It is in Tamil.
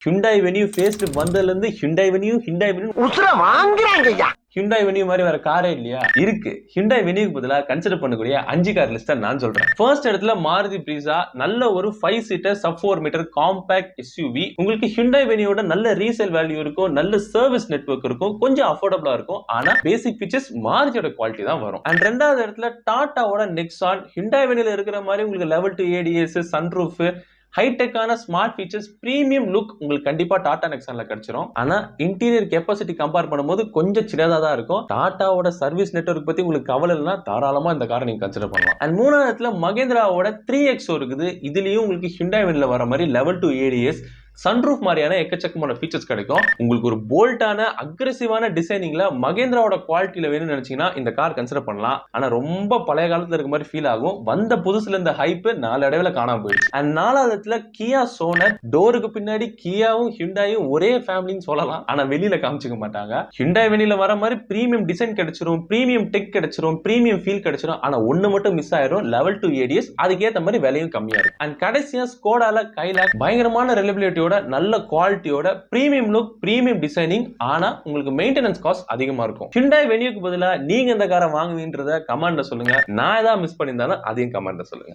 Hyundai Venue facelift வந்ததுல இருந்து Hyundai Venue உசுர வாங்குறாங்கய்யா. Hyundai Venue மாதிரி வேற காரே இல்லையா? இருக்கு. Hyundai Venueக்கு பதிலா கன்சிடர் பண்ணக்கூடிய 5 கார் லிஸ்ட் நான் சொல்றேன். ஃபர்ஸ்ட் இடத்துல மாருதி Brezza, நல்ல ஒரு 5 seater sub 4 metre compact SUV. உங்களுக்கு Hyundai Venueயோட நல்ல ரீசேல் வேல்யூ இருக்கும், நல்ல சர்வீஸ் நெட்வொர்க் இருக்கும், கொஞ்சம் அஃபோர்டபிளா இருக்கும். ஆனா பேசிக் ஃபீச்சர்ஸ் மாருதியோட குவாலிட்டி தான் வரும். அண்ட் ரெண்டாவது இடத்துல டாடாவோட Nexon. Hyundai Venueல இருக்கிற மாதிரி உங்களுக்கு லெவல் 2 ADS, சன்ரூஃப், ஹைடெக்கான ஸ்மார்ட் ஃபீச்சர்ஸ், பிரீமியம் லுக் உங்களுக்கு கண்டிப்பா டாடா நெக்ஸான்ல கிடைச்சிரும். ஆனா இன்டீரியர் கெப்பாசிட்டி கம்பேர் பண்ணும்போது கொஞ்சம் சின்னதா தான் இருக்கும். டாடாவோட சர்வீஸ் நெட்வொர்க் பத்தி உங்களுக்கு கவலை இல்லைன்னா தாராளமா இந்த காரை நீங்க கன்சிடர் பண்ணலாம். அண்ட் மூணாவது இடத்துல மகேந்திராவோட 3XO இருக்குது. இதுலயும் உங்களுக்கு Hyundai Venueல வர மாதிரி லெவல் 2 ADS, சன்ரூஃப் மாதிரியான எக்கச்சக்கமான ஃபீச்சர்ஸ் கிடைக்கும். உங்களுக்கு ஒரு போல்டான அக்ரெசிவான டிசைனிங்ல மகேந்திராவோட குவாலிட்டியில வேணும்னு நினைச்சீங்கன்னா இந்த கார் கன்சிடர் பண்ணலாம். ஆனா ரொம்ப பழைய காலத்துல இருக்க மாதிரி ஃபீல் ஆகும். வந்த புதுசுல இந்த ஹைப் நாளடைவுல காணாம போயிடுச்சு. And நாலாவதுல Kia sonnet. டோருக்கு பின்னாடி கியாவும் ஹிண்டாயும் ஒரே ஃபேமிலின்னு சொல்லலாம், ஆனா வெளியில காமிச்சுக்க மாட்டாங்க. Hyundai Venueல வர மாதிரி பிரீமியம் டிசைன் கிடைச்சிரும், பிரீமியம் டெக் கிடைச்சிரும், பிரீமியம் ஃபீல் கிடைச்சிரும். ஆனா ஒண்ணு மட்டும் மிஸ் ஆயிரும், லெவல் 2 ADS. அதுக்கேற்ற மாதிரி விலையும் கம்மியா இருக்கும். அண்ட் கடைசியா ஸ்கோடால கைலாக். பயங்கரமான ரிலையபிலிட்டியோட, நல்ல குவாலிட்டியோட, பிரீமியம் லுக், பிரீமியம் டிசைனிங். ஆனா உங்களுக்கு மெயின்டெனன்ஸ் காஸ்ட் அதிகமா இருக்கும். Hyundai Venueக்கு பதிலா நீங்க இந்த காரை வாங்குவீங்கன்றத கமெண்ட்ல சொல்லுங்க. நான் ஏதாவது மிஸ் பண்ணியிருந்தாலும் அதையும் கமெண்ட்ல சொல்லுங்க.